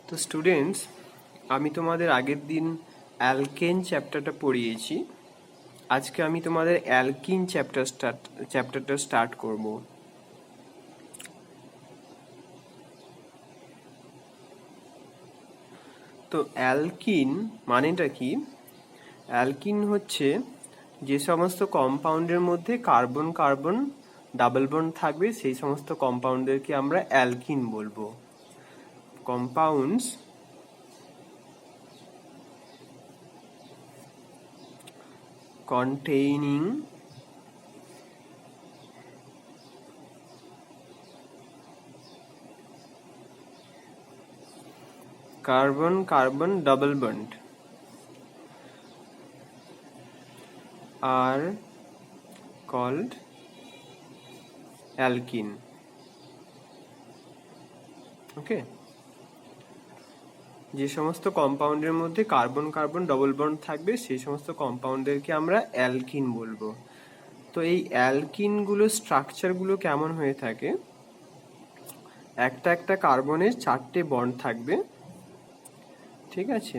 তো স্টুডেন্টস, আমি তোমাদের আগের দিন অ্যালকেন চ্যাপ্টারটা পড়িয়েছি। আজকে আমি তোমাদের অ্যালকিন চ্যাপ্টারটা স্টার্ট করব। তো অ্যালকিন মানেটা কি? অ্যালকিন হচ্ছে যে সমস্ত কম্পাউন্ডের মধ্যে কার্বন কার্বন ডাবল বন্ড থাকবে, সেই সমস্ত কম্পাউন্ডদেরকে আমরা অ্যালকিন বলবো। Compounds containing carbon carbon double bond are called alkene. ওকে, যে সমস্ত কম্পাউন্ডের মধ্যে কার্বন কার্বন ডবল বন্ড থাকবে সেই সমস্ত কম্পাউন্ডদেরকে আমরা অ্যালকিন বলবো। তো এই অ্যালকিনগুলোর স্ট্রাকচারগুলো কেমন হয়ে থাকে? একটা একটা কার্বনের 4টে বন্ড থাকবে, ঠিক আছে?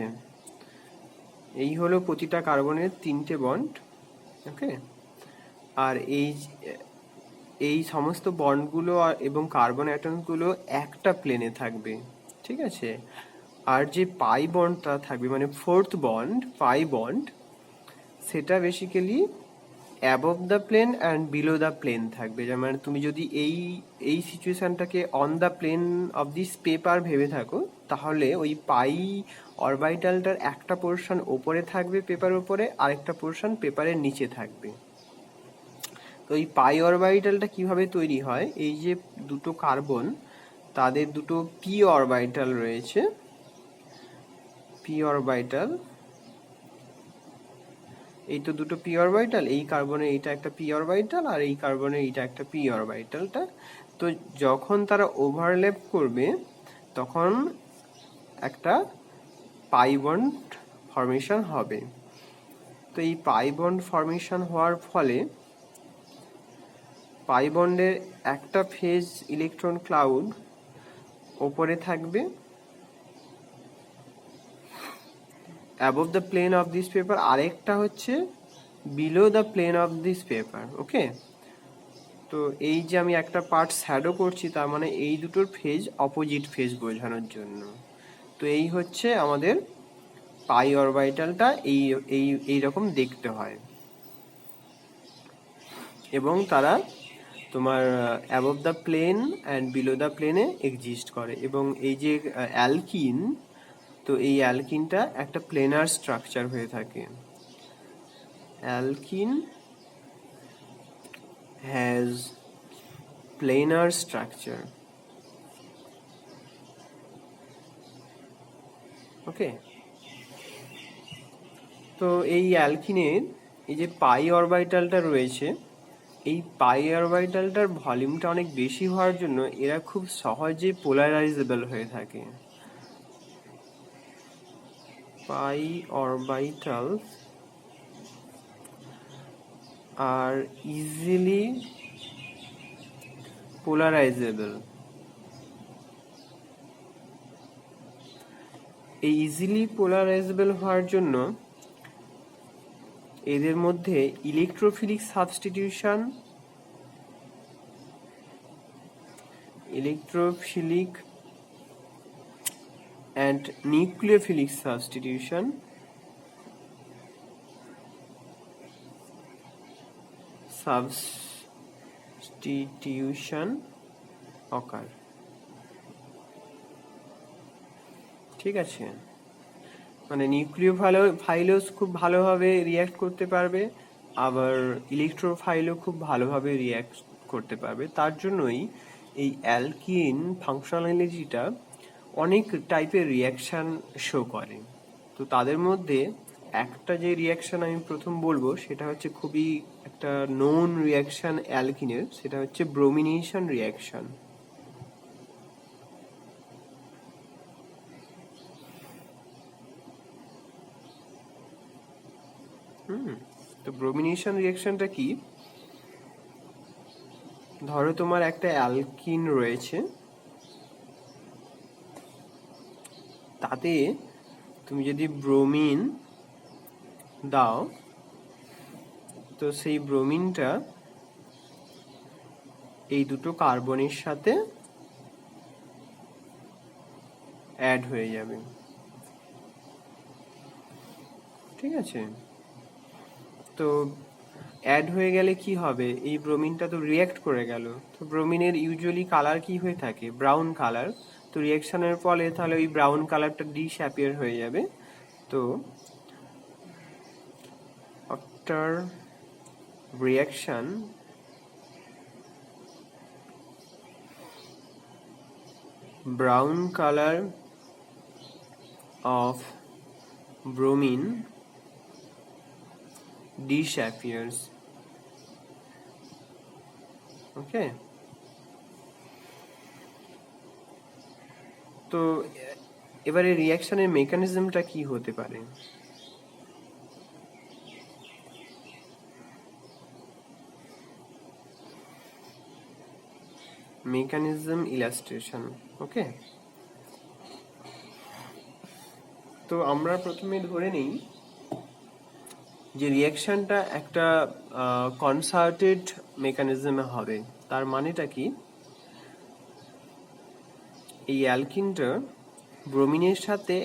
এই হলো প্রতিটা কার্বনের 3টে বন্ড। ওকে, আর এই সমস্ত বন্ডগুলো এবং কার্বন অ্যাটমগুলো একটা প্লেনে থাকবে, ঠিক আছে? আর যে পাই বন্ডটা থাকবে, মানে ফোর্থ বন্ড, পাই বন্ড, সেটা basically above the plane and below the plane থাকবে। যেমন তুমি যদি এই সিচুয়েশনটাকে on the plane of this paper ভেবে থাকো, তাহলে ওই পাই অরবিটালটার একটা পোর্শন ওপরে থাকবে পেপার ওপরে, আরেকটা পোর্শন পেপারের নিচে থাকবে। তো এই পাই অরবিটালটা কিভাবে তৈরি হয়? এই যে দুটো কার্বন, তাদের দুটো পি অরবিটাল রয়েছে, পি অরবিটাল, এই তো দুটো পি অরবিটাল, এই কার্বনের এইটা একটা পি অরবিটাল আর এই কার্বনের এইটা একটা পি অরবিটালটা। তো যখন তারা ওভারল্যাপ করবে তখন একটা পাই বন্ড ফর্মেশন হবে। তো এই পাই বন্ড ফর্মেশন হওয়ার ফলে পাই বন্ডের একটা ফেজ ইলেকট্রন ক্লাউড ওপরে থাকবে above the plane of this paper, আরেকটা হচ্ছে below the plane of this paper. Okay, তো এই যে আমি একটা পার্ট শ্যাডো করছি, তার মানে এই দুটোর ফেজ অপোজিট ফেজ বোঝানোর জন্য। তো এই হচ্ছে আমাদের পাই অরবিটালটা, এইরকম দেখতে হয়, এবং তারা তোমার above the plane and below the প্লেনে এক্সিস্ট করে। এবং এই যে অ্যালকিন, তো এই অ্যালকিনটা একটা প্লেনার স্ট্রাকচার হয়ে থাকে। Alkyne has planar structure. Okay, তো এই অ্যালকিনের এই যে পাই অরবিটালটা রয়েছে, এই পাই অরবিটালটার ভলিউমটা অনেক বেশি হওয়ার জন্য এরা খুব সহজে পোলারাইজেবল হয়ে থাকে। পাই অরবিটাল আর ইজিলি পোলারাইজেবল। এই ইজিলি পোলারাইজেবল হওয়ার জন্য এদের মধ্যে electrophilic substitution, electrophilic and nucleophilic substitution occur, ঠিক আছে? মানে নিউক্লিওফাইলও খুব ভালোভাবে রিয়্যাক্ট করতে পারবে, আবার ইলেকট্রোফাইলও খুব ভালোভাবে রিয়্যাক্ট করতে পারবে। তার জন্যই এই অ্যালকিন ফাংশনালিটিটা অনেক টাইপের রিয়াকশান শো করে। তো তাদের মধ্যে একটা যে রিয়াকশান আমি প্রথম বলবো, সেটা হচ্ছে খুবই একটা নোন রিয়াকশান অ্যালকিনের, সেটা হচ্ছে ব্রোমিনেশন রিয়াকশান। তো ব্রোমিনেশন রিয়াকশানটা কি? ধরো তোমার একটা অ্যালকিন রয়েছে, তাতে তুমি যদি ব্রোমিন দাও তো সেই ব্রোমিনটা এই দুটো কার্বনের সাথে অ্যাড হয়ে যাবে, ঠিক আছে? তো অ্যাড হয়ে গেলে কি হবে, এই ব্রোমিনটা তো রিঅ্যাক্ট করে গেল, তো ব্রোমিনের ইউজুয়ালি কালার কি হয়ে থাকে, ব্রাউন কালার। তো রিঅ্যাকশনের ফলে তাহলে ওই ব্রাউন কালারটা ডিসঅ্যাপিয়ার হয়ে যাবে। তো after reaction brown color of bromine disappears. Okay, তো এবারে রিঅ্যাকশনের মেকানিজমটা কি হতে পারে? Mechanism illustration. ওকে, তো আমরা প্রথমে ধরে নিই যে রিঅ্যাকশনটা একটা কনসার্টেড মেকানিজমে হবে। তার মানেটা কি, এই অ্যালকিনটা ব্রোমিনের সাথে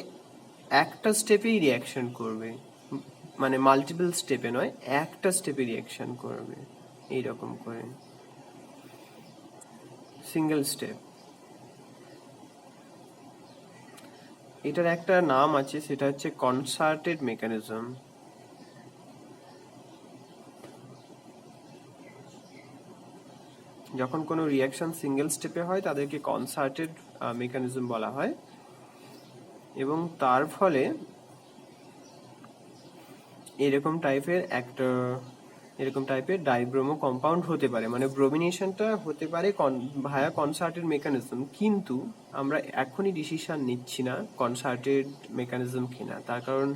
একটা স্টেপেই রিঅ্যাকশন করবে, মানে মাল্টিপল স্টেপে নয়, একটা স্টেপে রিঅ্যাকশন করবে এইরকম করে, সিঙ্গেল স্টেপ। এটার একটা নাম আছে, সেটা হচ্ছে কনসার্টেড মেকানিজম। যখন কোনো রিঅ্যাকশন সিঙ্গেল স্টেপে হয় তাদেরকে কনসার্টেড মেকানিজম বলা হয়, এবং তার ফলে এরকম টাইপের ডাইব্রোমো কম্পাউন্ড হতে পারে, মানে ব্রোমিনেশনটা হতে পারে ভায়া কনসার্টেড মেকানিজম। কিন্তু আমরা এখনই ডিসিশন নিচ্ছি না কনসার্টেড মেকানিজম কিনা, তার কারণ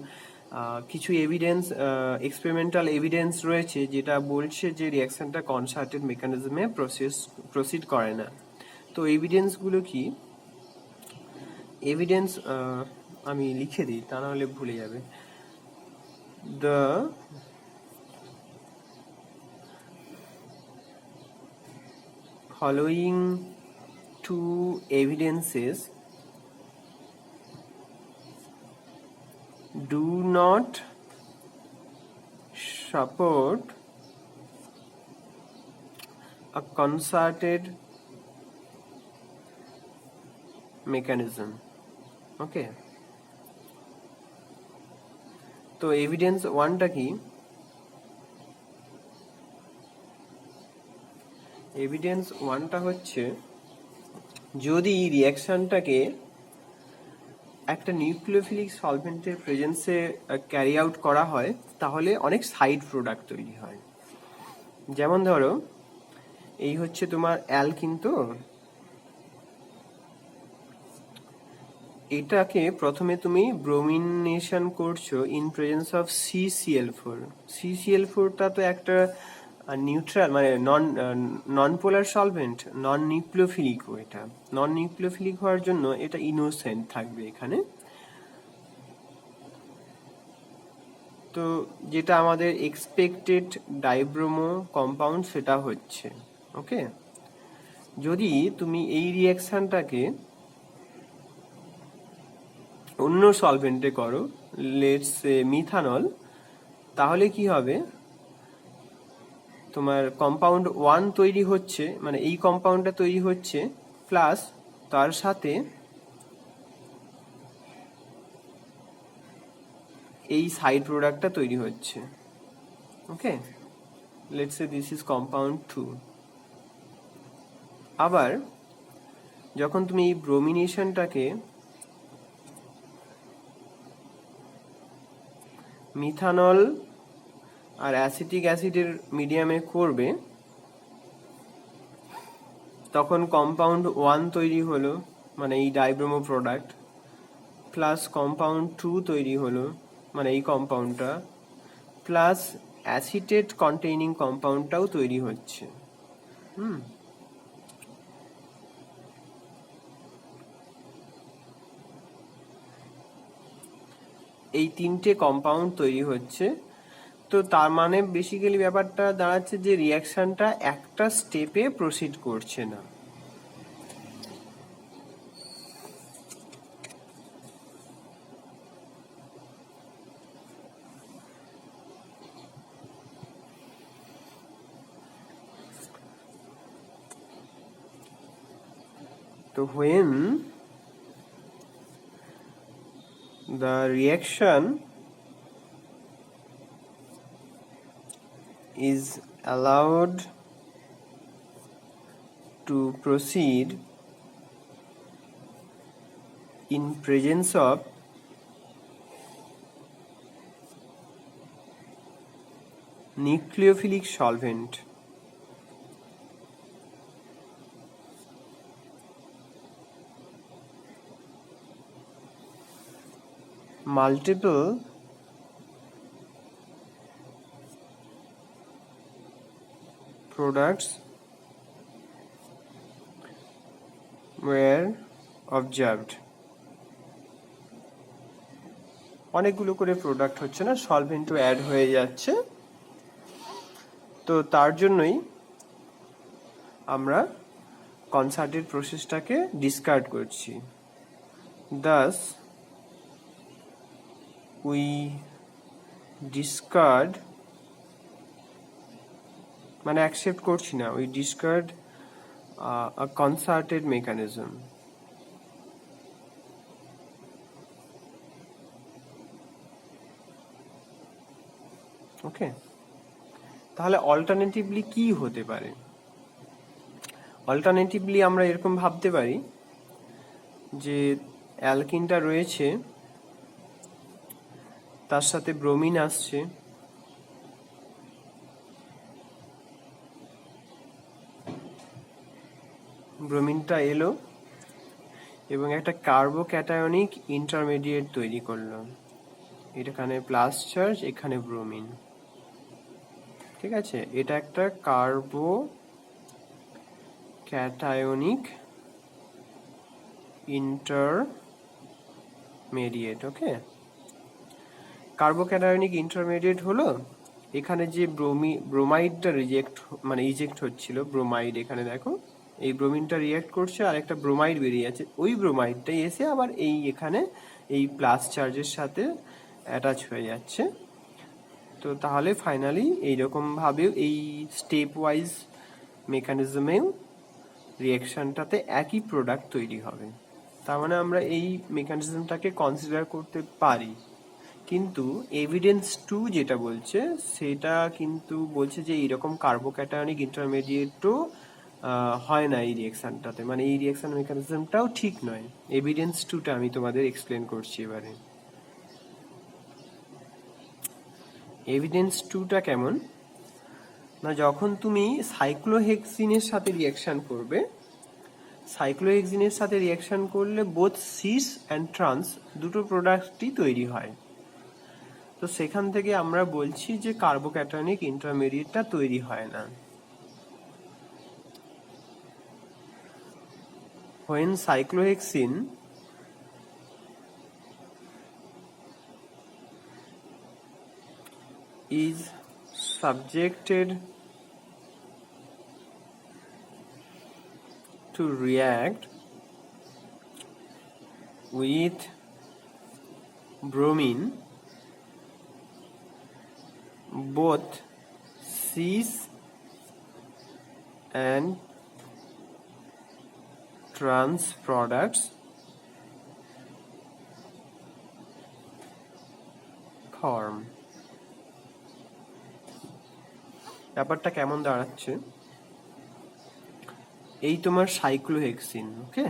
কিছু এভিডেন্স, এক্সপেরিমেন্টাল এভিডেন্স রয়েছে যেটা বলছে যে রিঅ্যাকশনটা কনসার্টেড মেকানিজমে প্রসিড করে না। তো এভিডেন্সগুলো কি? এভিডেন্স আমি লিখে দিই, তা নাহলে ভুলে যাবে। The following two evidences do not support a concerted mechanism. Okay, তো এভিডেন্স ওয়ানটা কি? এভিডেন্স ওয়ানটা হচ্ছে, যদি রিঅ্যাকশনটাকে একটা নিউক্লিওফিলিক সলভেন্টের প্রেজেন্সে ক্যারি আউট করা হয় তাহলে অনেক সাইড প্রোডাক্ট তৈরি হয়। যেমন ধরো, এই হচ্ছে তোমার অ্যালকিন, তো এটাকে প্রথমে তুমি ব্রোমিনেশন করছো ইন প্রেজেন্স অফ CCl4। CCl4টা তো একটা নিউট্রাল, মানে নন পোলার সলভেন্ট, নন নিউক্লিওফিলিক। এটা নন নিউক্লিওফিলিক হওয়ার জন্য এটা ইনোসেন্ট থাকবে এখানে। তো যেটা আমাদের এক্সপেক্টেড ডাইব্রোমো কম্পাউন্ড সেটা হচ্ছে। ওকে, যদি তুমি এই রিঅ্যাকশনটাকে অন্য সলভেন্টে করো, লেটস সে মিথানল, তাহলে কি হবে, তোমার কম্পাউন্ড ওয়ান তৈরি হচ্ছে, মানে এই কম্পাউন্ডটা তৈরি হচ্ছে, প্লাস তার সাথে এই সাইড প্রোডাক্টটা তৈরি হচ্ছে। Okay, let's say this is compound 2। আবার যখন তুমি এই ব্রোমিনেশনটাকে মিথানল আর অ্যাসিটিক অ্যাসিডের মিডিয়ামে করবে, তখন কম্পাউন্ড ওয়ান তৈরি হলো, মানে এই ডাইব্রোমো প্রোডাক্ট, প্লাস কম্পাউন্ড 2 তৈরি হলো, মানে এই কম্পাউন্ডটা, প্লাস অ্যাসিটেট কন্টেইনিং কম্পাউন্ডটাও তৈরি হচ্ছে। এই তিনটে কম্পাউন্ড তৈরি হচ্ছে। তো তার মানে বেসিক্যালি ব্যাপারটা দাঁড়াচ্ছে যে রিয়াকশনটা একটা স্টেপে প্রসিড করছে না। তো when the reaction is allowed to proceed in presence of nucleophilic solvent, multiple products were observed. অনেকগুলো করে প্রোডাক্ট হচ্ছে না, সলভেন্টও অ্যাড হয়ে যাচ্ছে। তো তার জন্যই আমরা কনসার্টেড প্রসেসটাকে ডিসকার্ড করছি। Thus we discard, মানে অ্যাকসেপ্ট করছি না, we discard a concerted mechanism. ওকে, তাহলে অল্টারনেটিভলি কি হতে পারে? অল্টারনেটিভলি আমরা এরকম ভাবতে পারি যে অ্যালকিনটা রয়েছে, তার সাথে ব্রোমিন আসছে, ব্রোমিনটা এলো এবং একটা কার্বোক্যাটায়নিক ইন্টারমিডিয়েট তৈরি করলো। এখানে প্লাস চার্জ, এখানে ব্রোমিন, ঠিক আছে? এটা একটা কার্বোক্যাটায়নিক ইন্টারমিডিয়েট। ওকে, কার্বোক্যাটায়নিক ইন্টারমিডিয়েট হলো। এখানে যে ব্রোমাইডটা ইজেক্ট হচ্ছিল, ব্রোমাইড, এখানে দেখো এই ব্রোমিনটা রিঅ্যাক্ট করছে আর একটা ব্রোমাইড বেরিয়ে যাচ্ছে, ওই ব্রোমাইডটাই এসে আবার এখানে এই প্লাস চার্জের সাথে অ্যাটাচ হয়ে যাচ্ছে। তো তাহলে ফাইনালি এইরকমভাবেও এই স্টেপ ওয়াইজ মেকানিজমেও রিঅ্যাকশনটাতে একই প্রোডাক্ট তৈরি হবে। তার মানে আমরা এই মেকানিজমটাকে কনসিডার করতে পারি। কিন্তু এভিডেন্স 2 যেটা বলছে সেটা কিন্তু বলছে যে এইরকম কার্বোক্যাটায়নিক ইন্টারমিডিয়েটও হয় না এই রিঅ্যাকশনটাতে, মানে এই রিঅ্যাকশন মেকানিজমটাও ঠিক নয়। এভিডেন্স 2টা আমি তোমাদের এক্সপ্লেন করছি এবারে। এভিডেন্স 2টা কেমন না, যখন তুমি সাইক্লোহেক্সিনের সাথে রিঅ্যাকশন করবে, সাইক্লোহেক্সিনের সাথে রিঅ্যাকশন করলে বোথ সিস অ্যান্ড ট্রান্স দুটো প্রোডাক্টই তৈরি হয়। তো সেখান থেকে আমরা বলছি যে কার্বোক্যাটায়নিক ইন্টারমিডিয়েটটা তৈরি হয় না। When cyclohexene is subjected to react with bromine, both cis and trans products form. ব্যাপারটা কেমন দাঁড়াচ্ছে, এই তোমার সাইক্লোহেক্সিন, ওকে,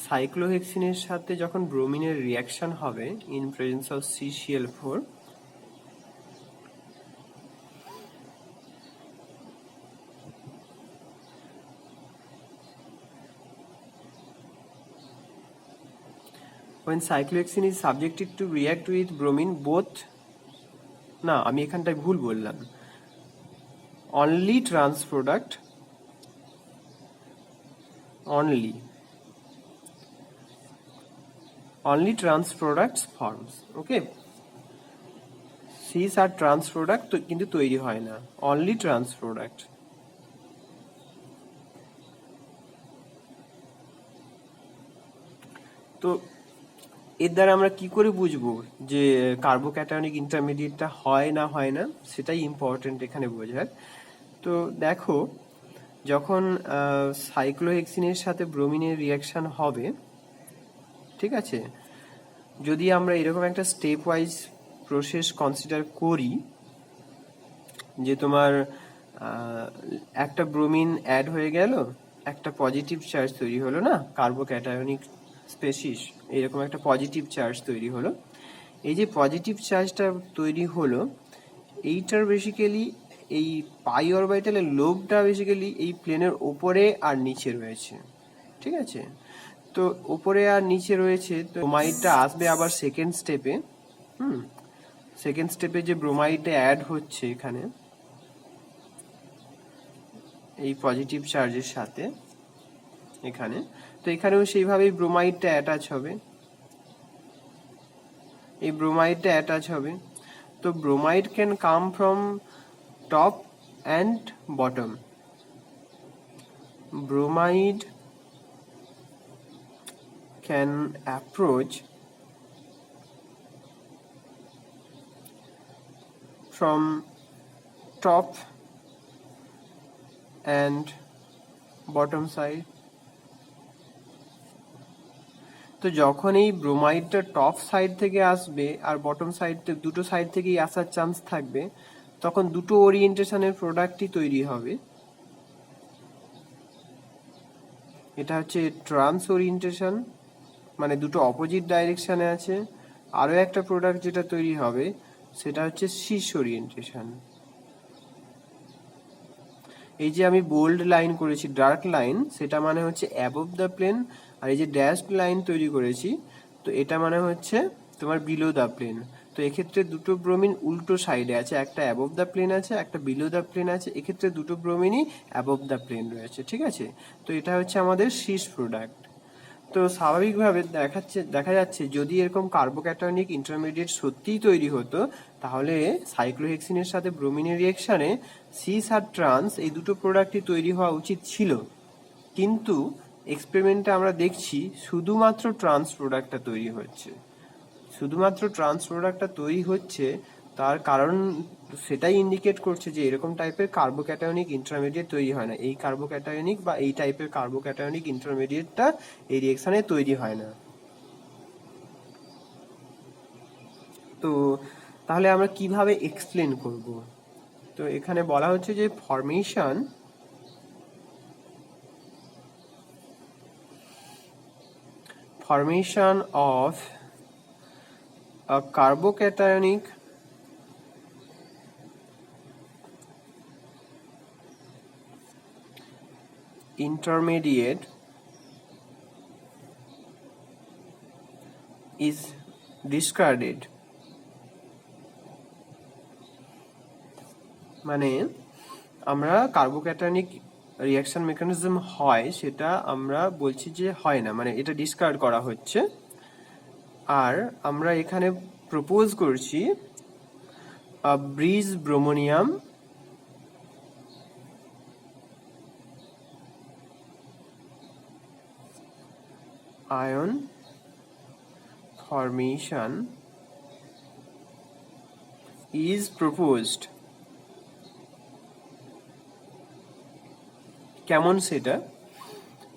সাইক্লোহেক্সিনের সাথে যখন ব্রোমিনের রিঅ্যাকশন হবে in presence of CCl4, when cyclohexene is subjected to react with bromine both, না আমি এখানটায় ভুল বললাম, only trans product, only trans products forms. Okay, cis আর ট্রান্স প্রোডাক্ট কিন্তু তৈরি হয় না, অনলি ট্রান্স প্রোডাক্ট। তো এর দ্বারা আমরা কি করে বুঝবো যে কার্বোক্যাটায়নিক ইন্টারমিডিয়েটটা হয় না, সেটাই ইম্পর্টেন্ট এখানে বোঝার। তো দেখো, যখন সাইক্লোহেক্সিনের সাথে ব্রোমিনের রিয়াকশন হবে, ঠিক আছে, যদি আমরা এরকম একটা স্টেপ ওয়াইজ প্রসেস কনসিডার করি, যে তোমার একটা ব্রোমিন অ্যাড হয়ে গেল, একটা পজিটিভ চার্জ তৈরি হলো না, কার্বোক্যাটায়নিক স্পেসিস, এরকম একটা পজিটিভ চার্জ তৈরি হলো। এই যে পজিটিভ চার্জটা তৈরি হলো, এইটার বেসিক্যালি এই পাই অরবিটালের লোবটা বেসিক্যালি এই প্লেনের ওপরে আর নিচে রয়েছে, ঠিক আছে। তো ওপরে আর নিচে রয়েছে, তো ব্রোমাইডটা আসবে আবার সেকেন্ড স্টেপে। সেকেন্ড স্টেপে যে ব্রোমাইডটা অ্যাড হচ্ছে এখানে এই পজিটিভ চার্জের সাথে এখানে, তো এখানেও সেইভাবেই ব্রোমাইডটা অ্যাটাচ হবে, এই ব্রোমাইডটা অ্যাটাচ হবে। তো bromide can come from top and bottom. Bromide can approach from top and bottom side. তো যখন এই ব্রোমাইডটা টপ সাইড থেকে আসবে আর বটম সাইড, দুটো সাইড থেকেই আসার চান্স থাকবে, তখন দুটো ওরিয়েন্টেশনের প্রোডাক্টই তৈরি হবে। এটা হচ্ছে ট্রান্স ওরিয়েন্টেশন, মানে দুটো অপোজিট ডাইরেকশানে আছে। আরও একটা প্রোডাক্ট যেটা তৈরি হবে সেটা হচ্ছে সিস ওরিয়েন্টেশন। এই যে আমি বোল্ড লাইন করেছি, ডার্ক লাইন, সেটা মানে হচ্ছে অ্যাবভ দ্য প্লেন, আর এই যে ড্যাশড লাইন তৈরি করেছি, তো এটা মানে হচ্ছে তোমার বিলো দ্য প্লেন। তো এক্ষেত্রে দুটো ব্রোমিন উল্টো সাইডে আছে, একটা অ্যাবভ দ্য প্লেন আছে, একটা বিলো দ্য প্লেন আছে। এক্ষেত্রে দুটো ব্রোমিনই অ্যাবভ দ্য প্লেন রয়েছে, ঠিক আছে। তো এটা হচ্ছে আমাদের সিস প্রোডাক্ট। তো স্বাভাবিকভাবে দেখা যাচ্ছে যদি এরকম কার্বোক্যাটায়নিক ইন্টারমিডিয়েট সত্যিই তৈরি হতো, তাহলে সাইক্লোহেক্সিনের সাথে ব্রোমিনের রিয়েকশনে সিস আর ট্রান্স এই দুটো প্রোডাক্টই তৈরি হওয়া উচিত ছিল, কিন্তু এক্সপেরিমেন্টে আমরা দেখছি শুধুমাত্র ট্রান্স প্রোডাক্টটা তৈরি হচ্ছে। শুধুমাত্র ট্রান্স প্রোডাক্টটা তৈরি হচ্ছে, তার কারণ সেটাই ইন্ডিকেট করছে যে এরকম টাইপের কার্বোক্যাটায়নিক ইন্টারমিডিয়েট তৈরি হয় না। এই কার্বোক্যাটায়নিক বা এই টাইপের কার্বোক্যাটায়নিক ইন্টারমিডিয়েটটা এই রিয়েকশনে তৈরি হয় না। তো তাহলে আমরা কিভাবে এক্সপ্লেন করব? তো এখানে বলা হচ্ছে যে formation of a carbocationic intermediate is discarded, মানে আমরা কার্বোক্যাটায়নিক রিয়াকশন মেকানিজম হয় সেটা আমরা বলছি যে হয় না, মানে এটা ডিসকার্ড করা হচ্ছে। আর আমরা এখানে প্রপোজ করছি bridge ব্রোমোনিয়াম ion formation is proposed. কেমন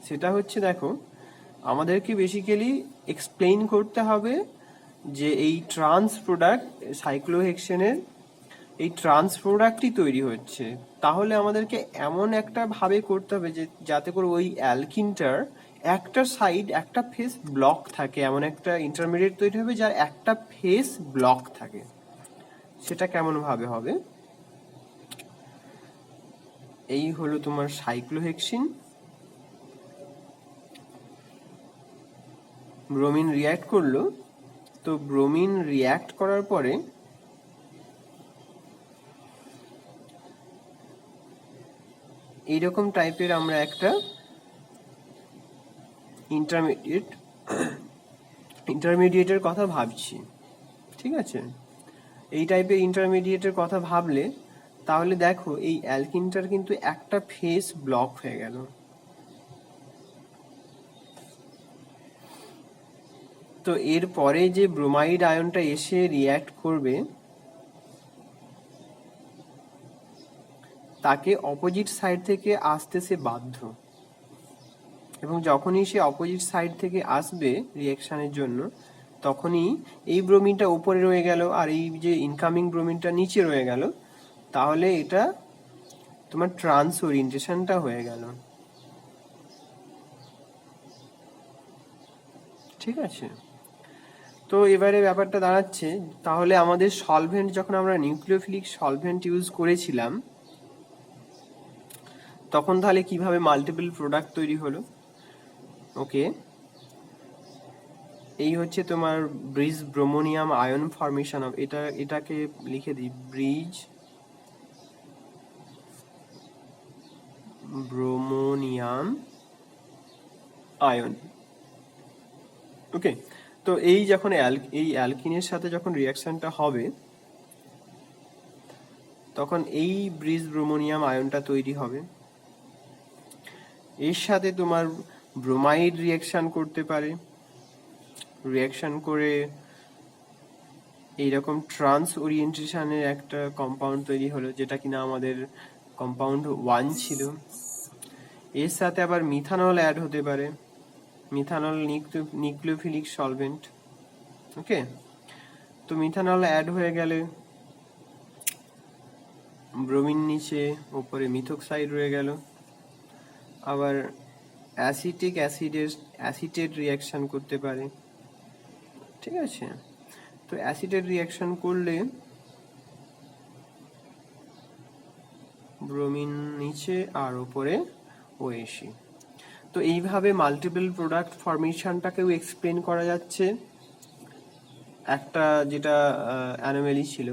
সেটা হচ্ছে, দেখো, আমাদেরকে বেসিক্যালি এক্সপ্লেইন করতে হবে যে এই ট্রান্স প্রোডাক্ট সাইক্লোহেক্সেনের এই ট্রান্স প্রোডাক্টই তৈরি হচ্ছে। তাহলে আমাদেরকে এমন একটা ভাবে করতে হবে যে যাতে করে ওই অ্যালকিনটার একটা সাইড, একটা ফেস ব্লক থাকে, এমন একটা ইন্টারমিডিয়েট তৈরি হবে যার একটা ফেস ব্লক থাকে। সেটা কেমন ভাবে হবে? এই হলো তোমার সাইক্লোহেক্সিন, ব্রোমিন রিয়্যাক্ট করলো। তো ব্রোমিন রিয়্যাক্ট করার পরে এইরকম টাইপের আমরা একটা ইন্টারমিডিয়েটের কথা ভাবছি, ঠিক আছে, এই টাইপের ইন্টারমিডিয়েটের কথা ভাবলে তাহলে দেখো এই অ্যালকিনটার কিন্তু একটা ফেস ব্লক হয়ে গেল। তো এরপরে যে ব্রোমাইড আয়নটা এসে রিয়্যাক্ট করবে তাকে অপোজিট সাইড থেকে আসতে সে বাধ্য, এবং যখনই সে অপোজিট সাইড থেকে আসবে রিয়াকশনের জন্য তখনই এই ব্রোমিনটা উপরে রয়ে গেল আর এই যে ইনকামিং ব্রোমিনটা নিচে রয়ে গেল, তাহলে এটা তোমার ট্রান্স ওরিয়েন্টেশনটা হয়ে গেল। ঠিক আছে, তো এবারে ব্যাপারটা দাঁড়াচ্ছে তাহলে আমাদের সলভেন্ট, যখন আমরা নিউক্লিওফিলিক সলভেন্ট ইউজ করেছিলাম তখন তাহলে কিভাবে মাল্টিপল প্রোডাক্ট তৈরি হলো। ওকে, এই হচ্ছে তোমার ব্রিজ ব্রোমোনিয়াম আয়ন ফর্মেশন অফ, এটাকে লিখে দিই, ব্রিজ ব্রোমোনিয়াম আয়ন। ওকে, তো এই যখন এই অ্যালকিনের সাথে যখন রিয়াকশনটা হবে তখন এই ব্রিজ ব্রোমোনিয়াম আয়নটা তৈরি হবে, এর সাথে তোমার ব্রোমাইড রিয়াকশন করতে পারে, রিয়াকশন করে এইরকম ট্রান্স ওরিয়েন্টেশনের একটা কম্পাউন্ড তৈরি হলো যেটা কিনা আমাদের কম্পাউন্ড 1 ছিল। এর সাথে আবার মিথানল অ্যাড হতে পারে, মিথানল নিউক্লিওফিলিক সলভেন্ট। ওকে, তো মিথানল অ্যাড হয়ে গেলে ব্রোমিন নিচে, উপরে মিথক্সাইড রয়ে গেল, আবার অ্যাসিটিক অ্যাসিটেট রিয়াকশন করতে পারে। ঠিক আছে, তো অ্যাসিটেট রিয়াকশন করলে ব্রোমিন নিচে আর উপরে ওএসি। তো এইভাবে মাল্টিপল প্রোডাক্ট ফরমেশনটাকেও এক্সপ্লেন করা যাচ্ছে। একটা যেটা অ্যানোমালি ছিল,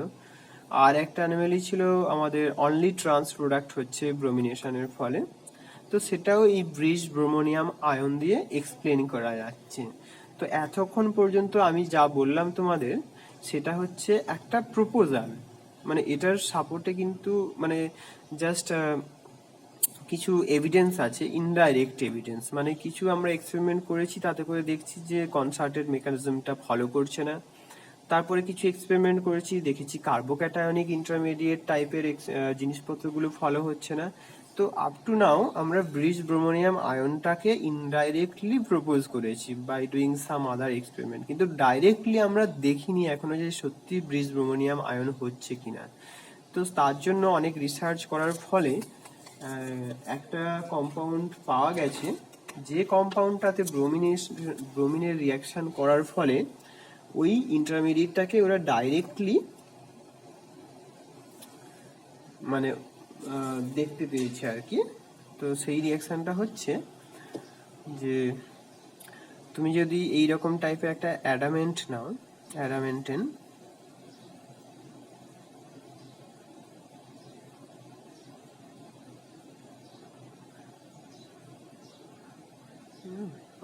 আর একটা অ্যানোমালি ছিল আমাদের অনলি ট্রান্স প্রোডাক্ট হচ্ছে ব্রোমিনেশনের ফলে, তো সেটাও এই ব্রিজ ব্রোমোনিয়াম আয়ন দিয়ে এক্সপ্লেন করা যাচ্ছে। তো এতক্ষণ পর্যন্ত আমি যা বললাম তোমাদের সেটা হচ্ছে একটা প্রপোজাল, মানে এটার সাপোর্টে কিন্তু মানে জাস্ট কিছু এভিডেন্স আছে, ইনডাইরেক্ট এভিডেন্স, মানে কিছু আমরা এক্সপেরিমেন্ট করেছি তাতে করে দেখছি যে কনসার্টেড মেকানিজমটা ফলো করছে না, তারপরে কিছু এক্সপেরিমেন্ট করেছি দেখেছি কার্বোক্যাটায়নিক ইন্টারমিডিয়েট টাইপের জিনিসপত্রগুলো ফলো হচ্ছে না। তো আপ টু নাও আমরা ব্রিজ ব্রোমোনিয়াম আয়নটাকে ইনডাইরেক্টলি প্রপোজ করেছি by doing some other experiment, কিন্তু ডাইরেক্টলি আমরা দেখিনি এখনো যে সত্যি ব্রিজ ব্রোমোনিয়াম আয়ন হচ্ছে কিনা। তো তার জন্য অনেক রিসার্চ করার ফলে একটা কম্পাউন্ড পাওয়া গেছে, যে কম্পাউন্ডটাতে ব্রোমিনের রিয়াকশন করার ফলে ওই ইন্টারমিডিয়েটটাকে ওরা ডাইরেক্টলি মানে দেখতে পেয়েছে আর কি। তো সেই রিয়াকশনটা হচ্ছে যে তুমি যদি এইরকম টাইপের একটা অ্যাডামেন্ট নাও, অ্যাডামেন্টেন,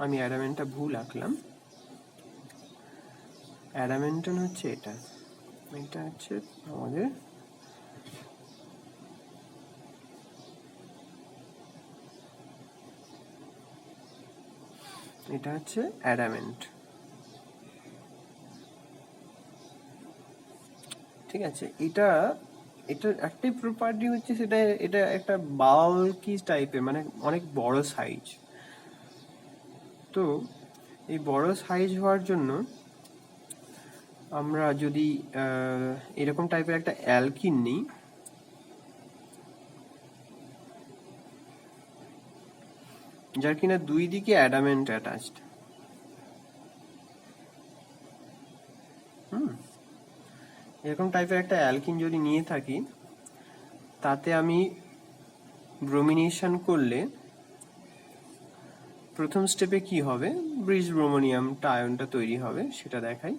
আমি অ্যাডামেন্টটা ভুল আঁকলাম, অ্যাডামেন্টন হচ্ছে এটা, এটা হচ্ছে আমাদের এটা হচ্ছে অ্যাডামেন্ট। ঠিক আছে, এটার একটাই প্রপার্টি হচ্ছে সেটা, এটা একটা বাল্কি টাইপের, মানে অনেক বড় সাইজ। তো এই বড় সাইজ হওয়ার জন্য আমরা যদি এরকম টাইপের একটা অ্যালকিন নিই, যার কিনা দুই দিকে অ্যাডামেন্ট অ্যাটাচড, এরকম টাইপের একটা অ্যালকিন যদি নিয়ে থাকি, তাতে আমি ব্রোমিনেশন করলে প্রথম স্টেপে কি হবে, ব্রিজ ব্রোমোনিয়ামটা আয়নটা তৈরি হবে সেটা দেখাই।